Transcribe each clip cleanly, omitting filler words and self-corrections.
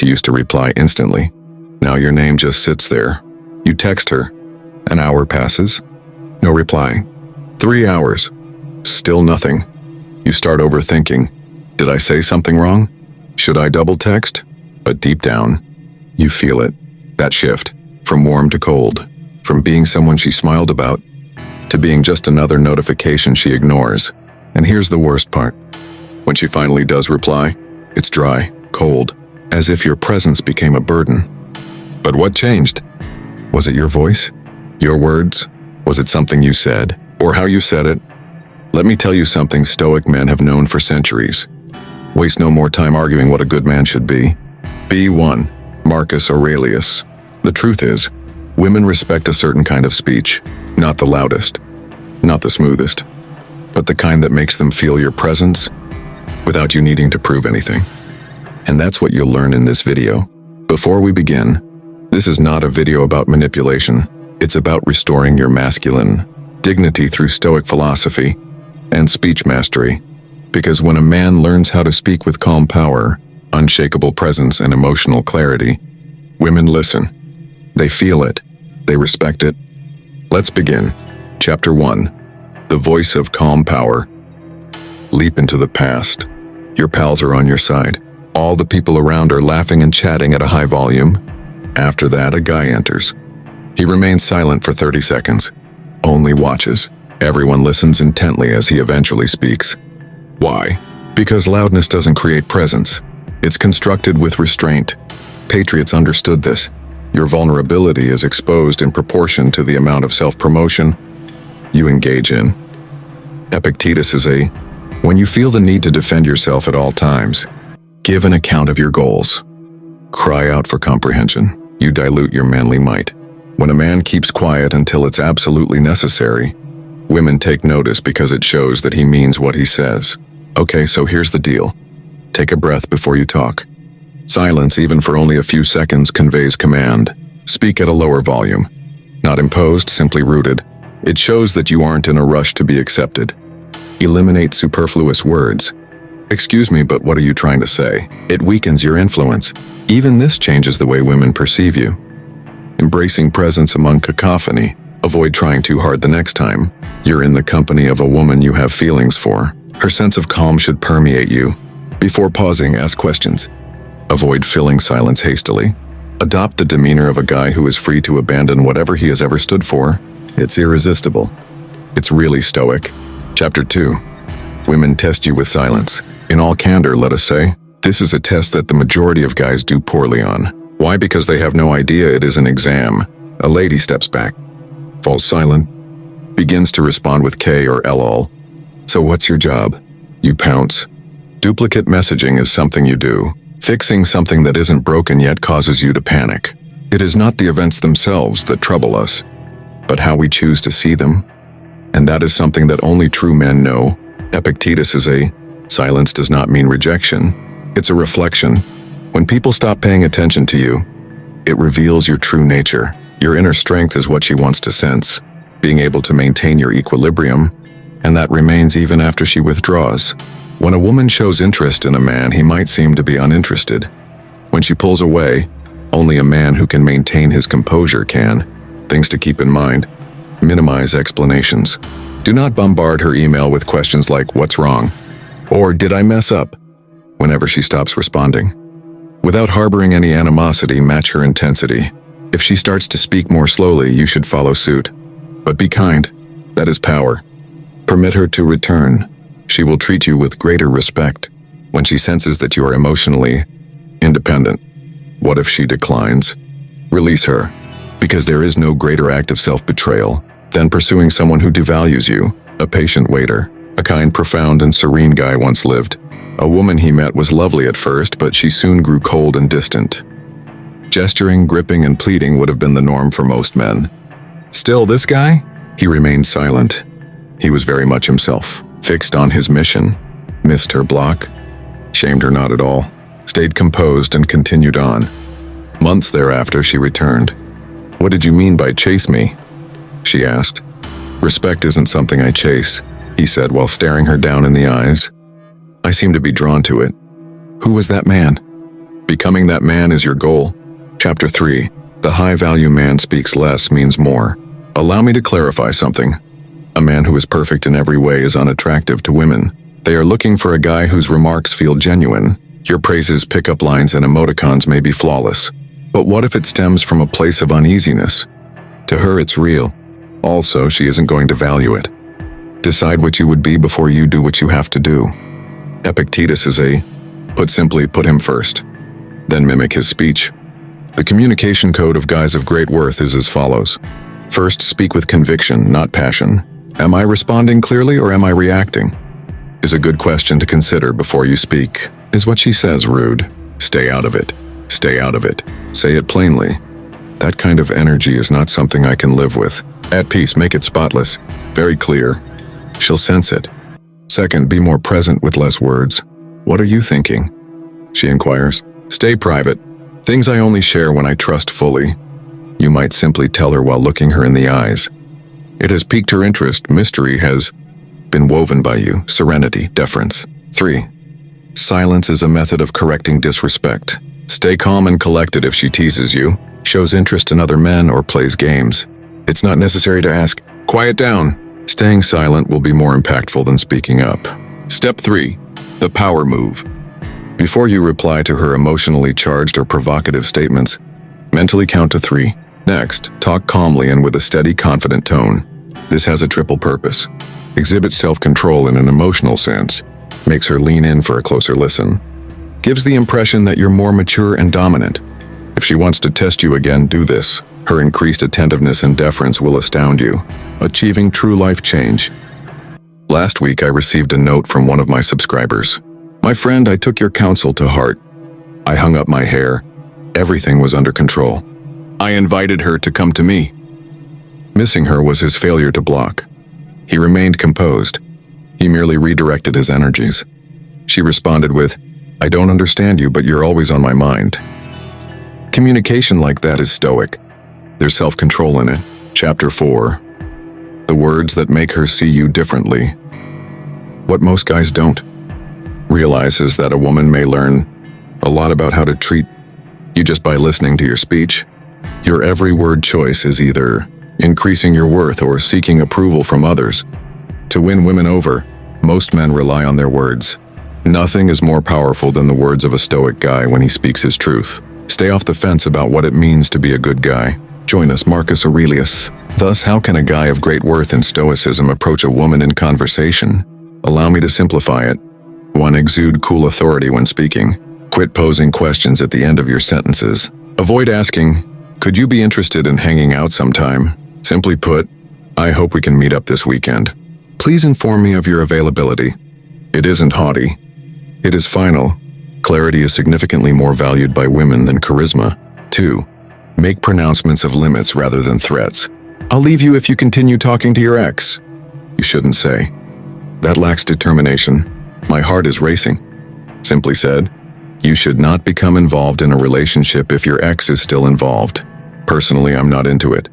She used to reply instantly. Now your name just sits there. You text her. An hour passes. No reply. 3 hours. Still nothing. You start overthinking. Did I say something wrong? Should I double text? But deep down, you feel it. That shift. From warm to cold. From being someone she smiled about to being just another notification she ignores. And here's the worst part. When she finally does reply, it's dry, cold, as if your presence became a burden. But what changed? Was it your voice? Your words? Was it something you said? Or how you said it? Let me tell you something Stoic men have known for centuries. Waste no more time arguing what a good man should be. Be one. Marcus Aurelius. The truth is, women respect a certain kind of speech. Not the loudest, not the smoothest, but the kind that makes them feel your presence without you needing to prove anything. And that's what you'll learn in this video. Before we begin, this is not a video about manipulation. It's about restoring your masculine dignity through Stoic philosophy and speech mastery. Because when a man learns how to speak with calm power, unshakable presence, and emotional clarity, women listen. They feel it. They respect it. Let's begin. Chapter 1. The Voice of Calm Power. Leap into the past. Your pals are on your side. All the people around are laughing and chatting at a high volume. After that, a guy enters. He remains silent for 30 seconds. Only watches. Everyone listens intently as he eventually speaks. Why? Because loudness doesn't create presence. It's constructed with restraint. Patriots understood this. Your vulnerability is exposed in proportion to the amount of self-promotion you engage in. Epictetus is when you feel the need to defend yourself at all times, give an account of your goals. Cry out for comprehension. You dilute your manly might. When a man keeps quiet until it's absolutely necessary, women take notice because it shows that he means what he says. Okay, so here's the deal. Take a breath before you talk. Silence, even for only a few seconds, conveys command. Speak at a lower volume. Not imposed, simply rooted. It shows that you aren't in a rush to be accepted. Eliminate superfluous words. Excuse me, but what are you trying to say? It weakens your influence. Even this changes the way women perceive you. Embracing presence among cacophony. Avoid trying too hard the next time. You're in the company of a woman you have feelings for. Her sense of calm should permeate you. Before pausing, ask questions. Avoid filling silence hastily. Adopt the demeanor of a guy who is free to abandon whatever he has ever stood for. It's irresistible. It's really stoic. Chapter 2. Women test you with silence. In all candor, let us say, this is a test that the majority of guys do poorly on. Why? Because they have no idea it is an exam. A lady steps back, falls silent, begins to respond with K or LOL. So what's your job? You pounce. Duplicate messaging is something you do. Fixing something that isn't broken yet causes you to panic. It is not the events themselves that trouble us, but how we choose to see them. And that is something that only true men know. Epictetus is silence does not mean rejection. It's a reflection. When people stop paying attention to you, it reveals your true nature. Your inner strength is what she wants to sense, being able to maintain your equilibrium, and that remains even after she withdraws. When a woman shows interest in a man, he might seem to be uninterested. When she pulls away, only a man who can maintain his composure can. Things to keep in mind. Minimize explanations. Do not bombard her email with questions like, "What's wrong?" or "Did I mess up?" whenever she stops responding. Without harboring any animosity, match her intensity. If she starts to speak more slowly, you should follow suit. But be kind. That is power. Permit her to return. She will treat you with greater respect when she senses that you are emotionally independent. What if she declines? Release her, because there is no greater act of self-betrayal than pursuing someone who devalues you. A patient waiter, a kind, profound, and serene guy once lived. A woman he met was lovely at first, but she soon grew cold and distant. Gesturing, gripping, and pleading would have been the norm for most men. Still, this guy? He remained silent. He was very much himself, fixed on his mission, missed her block, shamed her not at all, stayed composed and continued on. Months thereafter, she returned. "What did you mean by chase me?" she asked. "Respect isn't something I chase," he said while staring her down in the eyes. "I seem to be drawn to it." "Who was that man?" Becoming that man is your goal. Chapter 3. The high-value man speaks less means more. Allow me to clarify something. A man who is perfect in every way is unattractive to women. They are looking for a guy whose remarks feel genuine. Your praises, pickup lines, and emoticons may be flawless. But what if it stems from a place of uneasiness? To her, it's real. Also, she isn't going to value it. Decide what you would be before you do what you have to do. Epictetus is put simply, put him first. Then mimic his speech. The communication code of guys of great worth is as follows. First, speak with conviction, not passion. Am I responding clearly or am I reacting? Is a good question to consider before you speak. Is what she says rude? Stay out of it. Stay out of it. Say it plainly. That kind of energy is not something I can live with. At peace, make it spotless. Very clear. She'll sense it. Second, be more present with less words. What are you thinking? She inquires. Stay private. Things I only share when I trust fully. You might simply tell her while looking her in the eyes. It has piqued her interest. Mystery has been woven by you. Serenity, deference. 3. Silence is a method of correcting disrespect. Stay calm and collected if she teases you, shows interest in other men, or plays games. It's not necessary to ask, quiet down. Staying silent will be more impactful than speaking up. Step 3. The power move. Before you reply to her emotionally charged or provocative statements, mentally count to 3. Next, talk calmly and with a steady, confident tone. This has a triple purpose. Exhibits self-control in an emotional sense, makes her lean in for a closer listen, gives the impression that you're more mature and dominant. If she wants to test you again, do this. Her increased attentiveness and deference will astound you, achieving true life change. Last week, I received a note from one of my subscribers. My friend, I took your counsel to heart. I hung up my hair. Everything was under control. I invited her to come to me. Missing her was his failure to block. He remained composed. He merely redirected his energies. She responded with, I don't understand you, but you're always on my mind. Communication like that is stoic. There's self-control in it. Chapter 4. The words that make her see you differently. What most guys don't realize is that a woman may learn a lot about how to treat you just by listening to your speech. Your every word choice is either increasing your worth or seeking approval from others. To win women over, most men rely on their words. Nothing is more powerful than the words of a stoic guy when he speaks his truth. Stay off the fence about what it means to be a good guy. Join us, Marcus Aurelius. Thus, how can a guy of great worth in stoicism approach a woman in conversation? Allow me to simplify it. 1. Exude cool authority when speaking. Quit posing questions at the end of your sentences. Avoid asking, could you be interested in hanging out sometime? Simply put, I hope we can meet up this weekend. Please inform me of your availability. It isn't haughty. It is final. Clarity is significantly more valued by women than charisma. 2. Make pronouncements of limits rather than threats. I'll leave you if you continue talking to your ex. You shouldn't say. That lacks determination. My heart is racing. Simply said, you should not become involved in a relationship if your ex is still involved. Personally, I'm not into it.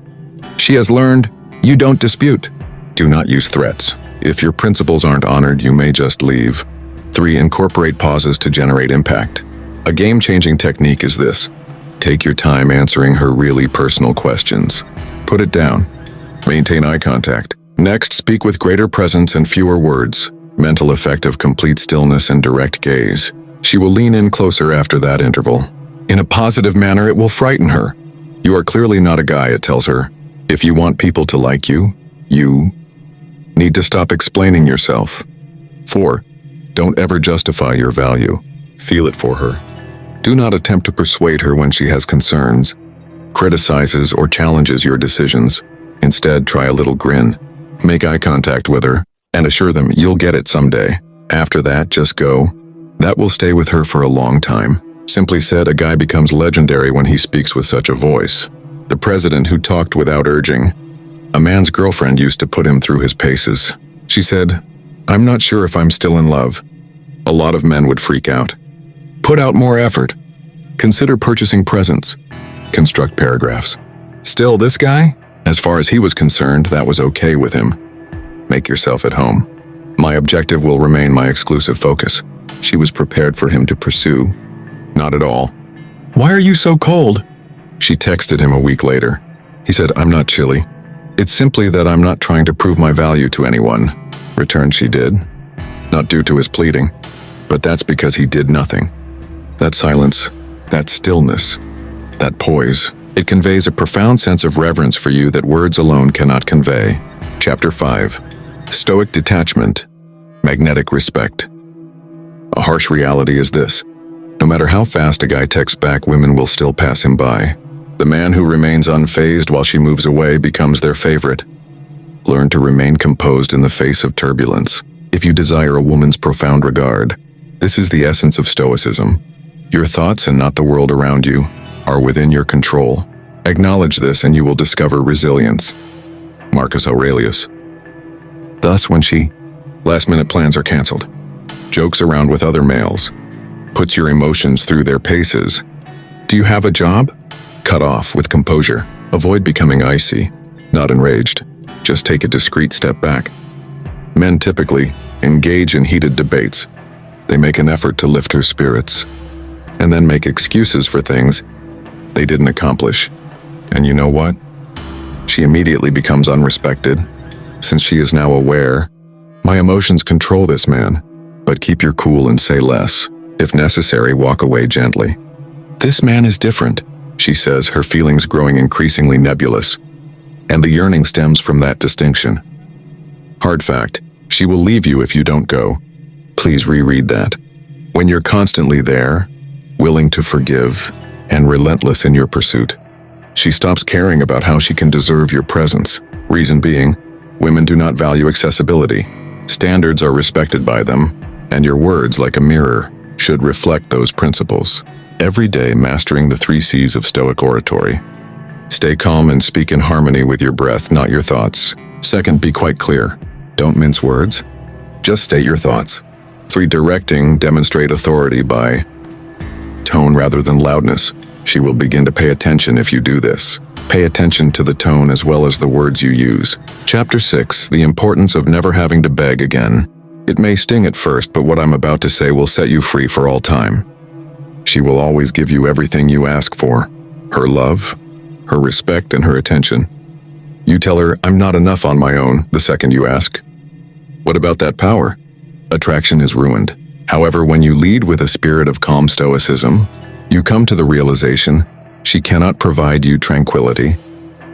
She has learned, you don't dispute. Do not use threats. If your principles aren't honored, you may just leave. 3. Incorporate pauses to generate impact. A game-changing technique is this. Take your time answering her really personal questions. Put it down. Maintain eye contact. Next, speak with greater presence and fewer words. Mental effect of complete stillness and direct gaze. She will lean in closer after that interval. In a positive manner, it will frighten her. You are clearly not a guy, it tells her. If you want people to like you, you need to stop explaining yourself. 4. Don't ever justify your value. Feel it for her. Do not attempt to persuade her when she has concerns, criticizes, or challenges your decisions. Instead, try a little grin. Make eye contact with her, and assure them you'll get it someday. After that, just go. That will stay with her for a long time. Simply said, a guy becomes legendary when he speaks with such a voice. The president who talked without urging. A man's girlfriend used to put him through his paces. She said, I'm not sure if I'm still in love. A lot of men would freak out. Put out more effort. Consider purchasing presents. Construct paragraphs. Still, this guy? As far as he was concerned, that was okay with him. Make yourself at home. My objective will remain my exclusive focus. She was prepared for him to pursue. Not at all. "Why are you so cold?" She texted him a week later. He said, "I'm not chilly. It's simply that I'm not trying to prove my value to anyone." Returned she did. Not due to his pleading, but that's because he did nothing. That silence, that stillness, that poise, it conveys a profound sense of reverence for you that words alone cannot convey. Chapter 5. Stoic Detachment. Magnetic Respect. A harsh reality is this. No matter how fast a guy texts back, women will still pass him by. The man who remains unfazed while she moves away becomes their favorite. Learn to remain composed in the face of turbulence. If you desire a woman's profound regard, this is the essence of Stoicism. Your thoughts, and not the world around you, are within your control. Acknowledge this and you will discover resilience. Marcus Aurelius. Thus, when she, last-minute plans are canceled, jokes around with other males, puts your emotions through their paces. Do you have a job? Cut off with composure. Avoid becoming icy, not enraged. Just take a discreet step back. Men typically engage in heated debates. They make an effort to lift her spirits, and then make excuses for things they didn't accomplish. And you know what? She immediately becomes unrespected, since she is now aware, my emotions control this man, but keep your cool and say less. If necessary, walk away gently. This man is different, she says, her feelings growing increasingly nebulous, and the yearning stems from that distinction. Hard fact, she will leave you if you don't go. Please reread that. When you're constantly there, willing to forgive, and relentless in your pursuit, she stops caring about how she can deserve your presence. Reason being, women do not value accessibility. Standards are respected by them, and your words, like a mirror, should reflect those principles. Every day mastering the 3 C's of Stoic oratory. Stay calm and speak in harmony with your breath, not your thoughts. Second, be quite clear. Don't mince words. Just state your thoughts. 3, directing, demonstrate authority by tone rather than loudness. She will begin to pay attention if you do this. Pay attention to the tone as well as the words you use. Chapter 6. The importance of never having to beg again. It may sting at first, but what I'm about to say will set you free for all time. She will always give you everything you ask for. Her love, her respect, and her attention. You tell her, "I'm not enough on my own," the second you ask. What about that power? Attraction is ruined. However, when you lead with a spirit of calm stoicism, you come to the realization she cannot provide you tranquility.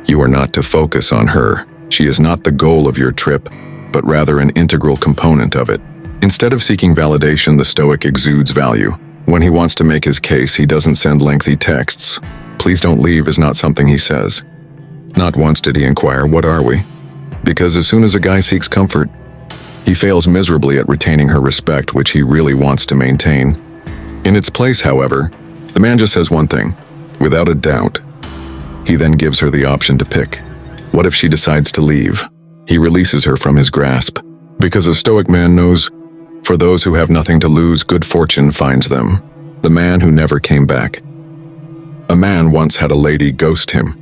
You are not to focus on her. She is not the goal of your trip, but rather an integral component of it. Instead of seeking validation, the Stoic exudes value. When he wants to make his case, he doesn't send lengthy texts. "Please don't leave" is not something he says. Not once did he inquire, "What are we?" Because as soon as a guy seeks comfort, he fails miserably at retaining her respect, which he really wants to maintain. In its place, however, the man just says one thing, without a doubt. He then gives her the option to pick. What if she decides to leave? He releases her from his grasp, because a Stoic man knows, for those who have nothing to lose, good fortune finds them. The man who never came back. A man once had a lady ghost him.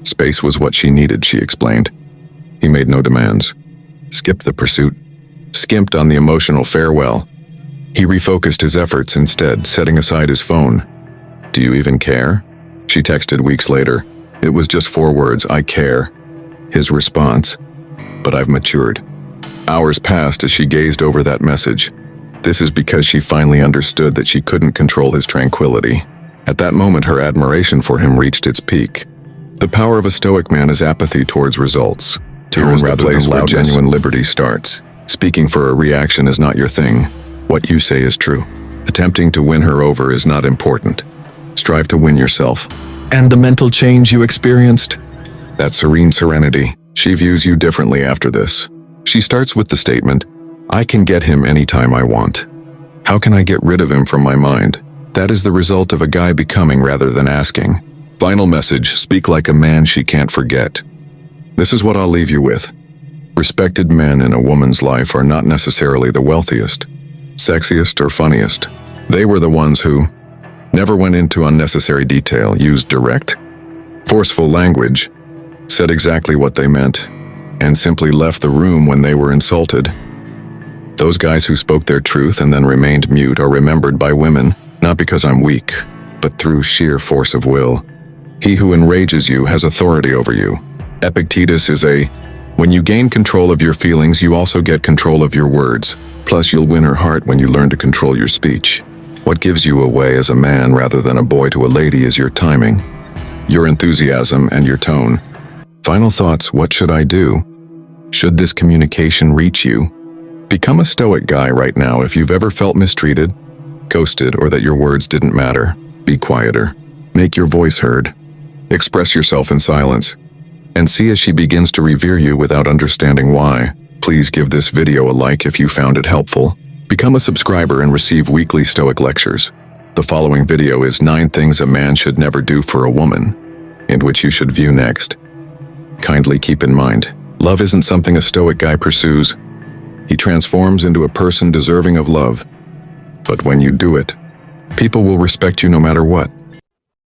Space was what she needed, she explained. He made no demands. Skipped the pursuit. Skimped on the emotional farewell. He refocused his efforts instead, setting aside his phone. "Do you even care?" She texted weeks later. It was just 4 words, "I care." His response, "But I've matured." Hours passed as she gazed over that message. This is because she finally understood that she couldn't control his tranquility. At that moment, her admiration for him reached its peak. The power of a Stoic man is apathy towards results. Here is the place where genuine liberty starts. Speaking for a reaction is not your thing. What you say is true. Attempting to win her over is not important. Strive to win yourself. And the mental change you experienced? That serene serenity. She views you differently after this. She starts with the statement, "I can get him anytime I want. How can I get rid of him from my mind?" That is the result of a guy becoming rather than asking. Final message, speak like a man she can't forget. This is what I'll leave you with. Respected men in a woman's life are not necessarily the wealthiest, sexiest, or funniest. They were the ones who never went into unnecessary detail, used direct, forceful language, said exactly what they meant, and simply left the room when they were insulted. Those guys who spoke their truth and then remained mute are remembered by women, not because I'm weak, but through sheer force of will. He who enrages you has authority over you. Epictetus is when you gain control of your feelings, you also get control of your words. Plus, you'll win her heart when you learn to control your speech. What gives you away as a man rather than a boy to a lady is your timing, your enthusiasm, and your tone. Final thoughts: what should I do? Should this communication reach you? Become a stoic guy right now. If you've ever felt mistreated, ghosted, or that your words didn't matter, be quieter. Make your voice heard. Express yourself in silence. And see as she begins to revere you without understanding why. Please give this video a like if you found it helpful. Become a subscriber and receive weekly Stoic lectures. The following video is 9 things a man should never do for a woman, and which you should view next. Kindly keep in mind, love isn't something a Stoic guy pursues. He transforms into a person deserving of love. But when you do it, people will respect you no matter what.